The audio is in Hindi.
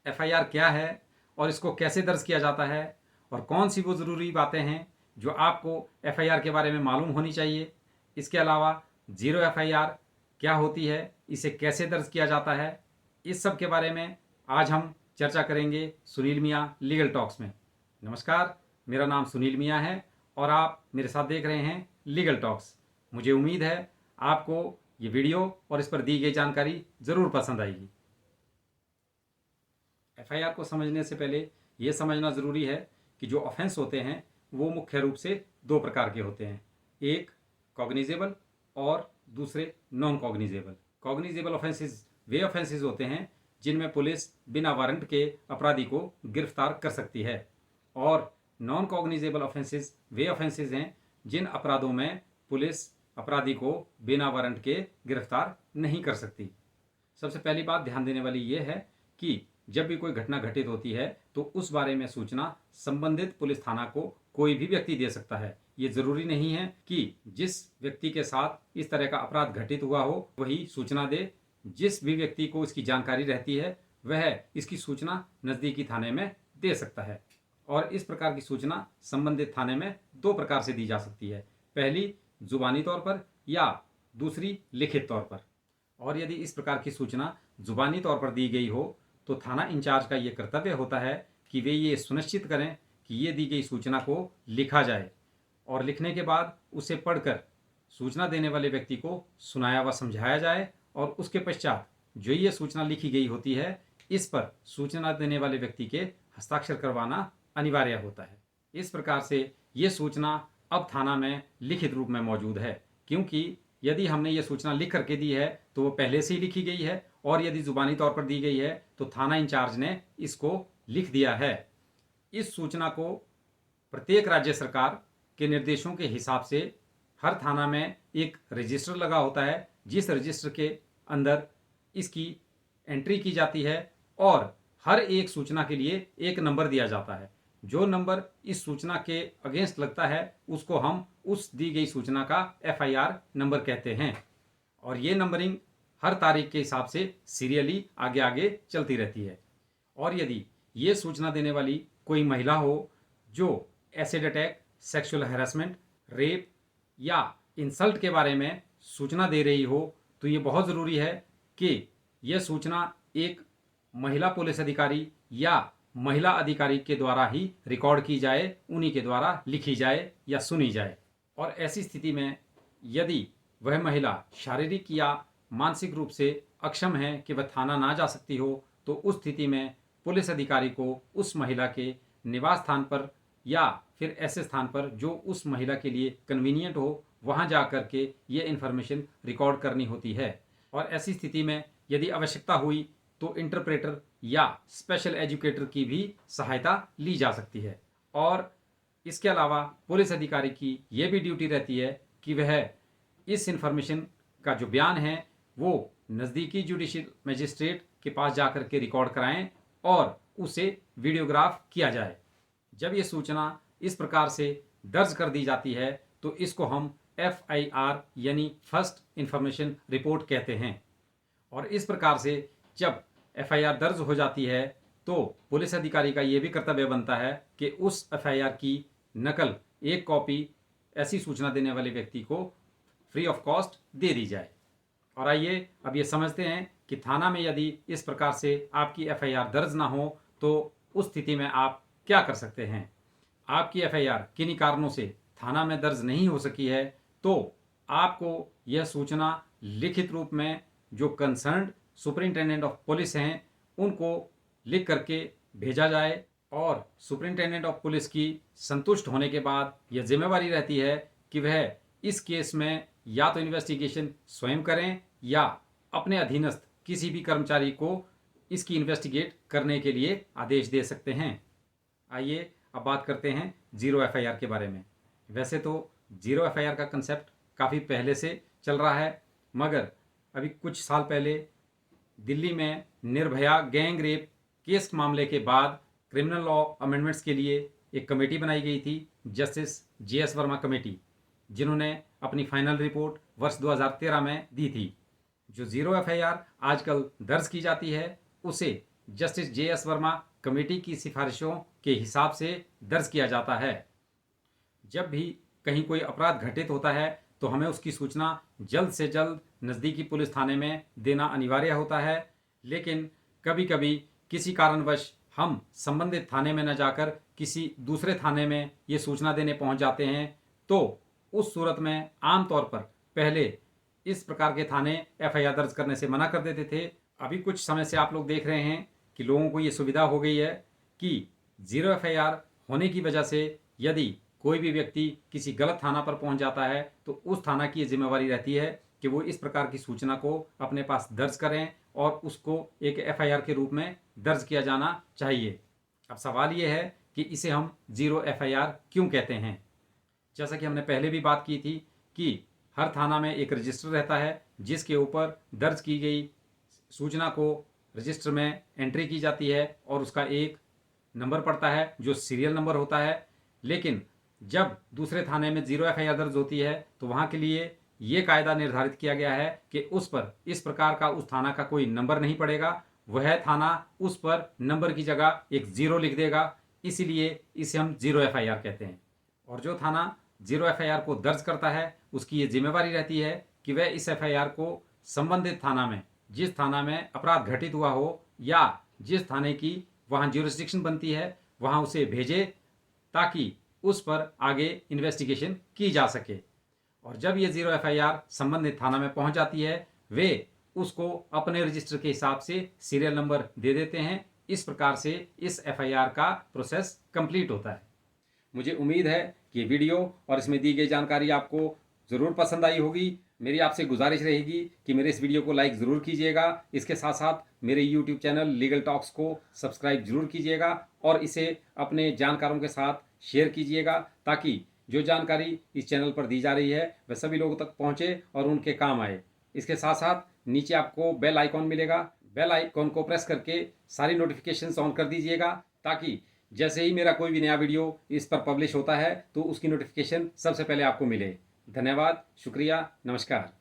एफआईआर क्या है और इसको कैसे दर्ज किया जाता है और कौन सी वो ज़रूरी बातें हैं जो आपको एफआईआर के बारे में मालूम होनी चाहिए। इसके अलावा ज़ीरो एफआईआर क्या होती है, इसे कैसे दर्ज किया जाता है, इस सब के बारे में आज हम चर्चा करेंगे सुनील मियाँ लीगल टॉक्स में। नमस्कार, मेरा नाम सुनील मियाँ है और आप मेरे साथ देख रहे हैं लीगल टॉक्स। मुझे उम्मीद है आपको ये वीडियो और इस पर दी गई जानकारी ज़रूर पसंद आएगी। एफआईआर को समझने से पहले ये समझना ज़रूरी है कि जो ऑफेंस होते हैं वो मुख्य रूप से दो प्रकार के होते हैं, एक कॉग्निजेबल और दूसरे नॉन कॉग्निजेबल। कॉग्निजेबल ऑफेंसेस वे ऑफेंसेस होते हैं जिनमें पुलिस बिना वारंट के अपराधी को गिरफ्तार कर सकती है, और नॉन कॉग्निजेबल ऑफेंसेस वे ऑफेंसेस हैं जिन अपराधों में पुलिस अपराधी को बिना वारंट के गिरफ्तार नहीं कर सकती। सबसे पहली बात ध्यान देने वाली ये है कि जब भी कोई घटना घटित होती है तो उस बारे में सूचना संबंधित पुलिस थाना को कोई भी व्यक्ति दे सकता है। ये जरूरी नहीं है कि जिस व्यक्ति के साथ इस तरह का अपराध घटित हुआ हो वही सूचना दे। जिस भी व्यक्ति को इसकी जानकारी रहती है वह इसकी सूचना नज़दीकी थाने में दे सकता है, और इस प्रकार की सूचना संबंधित थाने में दो प्रकार से दी जा सकती है, पहली जुबानी तौर पर या दूसरी लिखित तौर पर। और यदि इस प्रकार की सूचना जुबानी तौर पर दी गई हो तो थाना इंचार्ज का ये कर्तव्य होता है कि वे ये सुनिश्चित करें कि ये दी गई सूचना को लिखा जाए, और लिखने के बाद उसे पढ़कर सूचना देने वाले व्यक्ति को सुनाया व समझाया जाए, और उसके पश्चात जो ये सूचना लिखी गई होती है इस पर सूचना देने वाले व्यक्ति के हस्ताक्षर करवाना अनिवार्य होता है। इस प्रकार से ये सूचना अब थाना में लिखित रूप में मौजूद है, क्योंकि यदि हमने ये सूचना लिख करके दी है तो वो पहले से ही लिखी गई है, और यदि जुबानी तौर पर दी गई है तो थाना इंचार्ज ने इसको लिख दिया है। इस सूचना को प्रत्येक राज्य सरकार के निर्देशों के हिसाब से हर थाना में एक रजिस्टर लगा होता है, जिस रजिस्टर के अंदर इसकी एंट्री की जाती है, और हर एक सूचना के लिए एक नंबर दिया जाता है। जो नंबर इस सूचना के अगेंस्ट लगता है उसको हम उस दी गई सूचना का एफआईआर नंबर कहते हैं, और ये नंबरिंग हर तारीख के हिसाब से सीरियली आगे आगे चलती रहती है। और यदि ये सूचना देने वाली कोई महिला हो जो acid attack, sexual harassment, rape या इंसल्ट के बारे में सूचना दे रही हो तो ये बहुत ज़रूरी है कि यह सूचना एक महिला पुलिस अधिकारी या महिला अधिकारी के द्वारा ही रिकॉर्ड की जाए, उन्हीं के द्वारा लिखी जाए या सुनी जाए। और ऐसी स्थिति में यदि वह महिला शारीरिक या मानसिक रूप से अक्षम है कि वह थाना ना जा सकती हो तो उस स्थिति में पुलिस अधिकारी को उस महिला के निवास स्थान पर या फिर ऐसे स्थान पर जो उस महिला के लिए कन्वीनियंट हो वहां जा कर के ये इन्फॉर्मेशन रिकॉर्ड करनी होती है। और ऐसी स्थिति में यदि आवश्यकता हुई तो इंटरप्रेटर या स्पेशल एजुकेटर की भी सहायता ली जा सकती है। और इसके अलावा पुलिस अधिकारी की यह भी ड्यूटी रहती है कि वह इस इन्फॉर्मेशन का जो बयान है वो नज़दीकी जुडिशियल मजिस्ट्रेट के पास जाकर के रिकॉर्ड कराएं और उसे वीडियोग्राफ किया जाए। जब ये सूचना इस प्रकार से दर्ज कर दी जाती है तो इसको हम एफआईआर यानी फर्स्ट इंफॉर्मेशन रिपोर्ट कहते हैं। और इस प्रकार से जब एफआईआर दर्ज हो जाती है तो पुलिस अधिकारी का ये भी कर्तव्य बनता है कि उस एफआईआर की नकल, एक कॉपी ऐसी सूचना देने वाले व्यक्ति को फ्री ऑफ कॉस्ट दे दी जाए। और आइए अब ये समझते हैं कि थाना में यदि इस प्रकार से आपकी एफआईआर दर्ज ना हो तो उस स्थिति में आप क्या कर सकते हैं। आपकी एफआईआर किन्हीं कारणों से थाना में दर्ज नहीं हो सकी है तो आपको यह सूचना लिखित रूप में जो कंसर्न्ड सुपरिंटेंडेंट ऑफ पुलिस हैं उनको लिख करके भेजा जाए, और सुपरिंटेंडेंट ऑफ पुलिस की संतुष्ट होने के बाद यह जिम्मेवारी रहती है कि वह इस केस में या तो इन्वेस्टिगेशन स्वयं करें या अपने अधीनस्थ किसी भी कर्मचारी को इसकी इन्वेस्टिगेट करने के लिए आदेश दे सकते हैं। आइए अब बात करते हैं ज़ीरो एफआईआर के बारे में। वैसे तो ज़ीरो एफआईआर का कंसेप्ट काफ़ी पहले से चल रहा है, मगर अभी कुछ साल पहले दिल्ली में निर्भया गैंग रेप केस मामले के बाद क्रिमिनल लॉ अमेंडमेंट्स के लिए एक कमेटी बनाई गई थी, जस्टिस JS वर्मा कमेटी, जिन्होंने अपनी फाइनल रिपोर्ट वर्ष 2013 में दी थी। जो ज़ीरो एफआईआर आजकल दर्ज की जाती है उसे जस्टिस JS वर्मा कमेटी की सिफारिशों के हिसाब से दर्ज किया जाता है। जब भी कहीं कोई अपराध घटित होता है तो हमें उसकी सूचना जल्द से जल्द नज़दीकी पुलिस थाने में देना अनिवार्य होता है, लेकिन कभी कभी किसी कारणवश हम संबंधित थाने में न जाकर किसी दूसरे थाने में ये सूचना देने पहुंच जाते हैं, तो उस सूरत में आमतौर पर पहले इस प्रकार के थाने FIR दर्ज करने से मना कर देते थे। अभी कुछ समय से आप लोग देख रहे हैं कि लोगों को ये सुविधा हो गई है कि 0 FIR होने की वजह से यदि कोई भी व्यक्ति किसी गलत थाना पर पहुंच जाता है तो उस थाना की ये जिम्मेवारी रहती है कि वो इस प्रकार की सूचना को अपने पास दर्ज करें और उसको एक FIR के रूप में दर्ज किया जाना चाहिए। अब सवाल ये है कि इसे हम 0 FIR क्यों कहते हैं। जैसा कि हमने पहले भी बात की थी कि हर थाना में एक रजिस्टर रहता है जिसके ऊपर दर्ज की गई सूचना को रजिस्टर में एंट्री की जाती है और उसका एक नंबर पड़ता है जो सीरियल नंबर होता है। लेकिन जब दूसरे थाने में 0 FIR दर्ज होती है तो वहाँ के लिए ये कायदा निर्धारित किया गया है कि उस पर इस प्रकार का उस थाना का कोई नंबर नहीं पड़ेगा, वह थाना उस पर नंबर की जगह एक 0 लिख देगा, इसीलिए इसे हम 0 FIR कहते हैं। और जो थाना 0 FIR को दर्ज करता है उसकी ये जिम्मेवारी रहती है कि वह इस FIR को संबंधित थाना में, जिस थाना में अपराध घटित हुआ हो या जिस थाने की वहाँ ज्यूरिसडिक्शन बनती है, वहाँ उसे भेजे ताकि उस पर आगे इन्वेस्टिगेशन की जा सके। और जब ये 0 FIR संबंधित थाना में पहुंच जाती है वे उसको अपने रजिस्टर के हिसाब से सीरियल नंबर दे देते हैं। इस प्रकार से इस FIR का प्रोसेस कंप्लीट होता है। मुझे उम्मीद है कि वीडियो और इसमें दी गई जानकारी आपको ज़रूर पसंद आई होगी। मेरी आपसे गुजारिश रहेगी कि मेरे इस वीडियो को लाइक ज़रूर कीजिएगा। इसके साथ साथ मेरे YouTube चैनल लीगल टॉक्स को सब्सक्राइब ज़रूर कीजिएगा और इसे अपने जानकारों के साथ शेयर कीजिएगा ताकि जो जानकारी इस चैनल पर दी जा रही है वह सभी लोगों तक पहुंचे और उनके काम आए। इसके साथ साथ नीचे आपको बेल आइकॉन मिलेगा, बेल आइकॉन को प्रेस करके सारी नोटिफिकेशंस ऑन कर दीजिएगा ताकि जैसे ही मेरा कोई भी नया वीडियो इस पर पब्लिश होता है तो उसकी नोटिफिकेशन सबसे पहले आपको मिले। धन्यवाद, शुक्रिया, नमस्कार।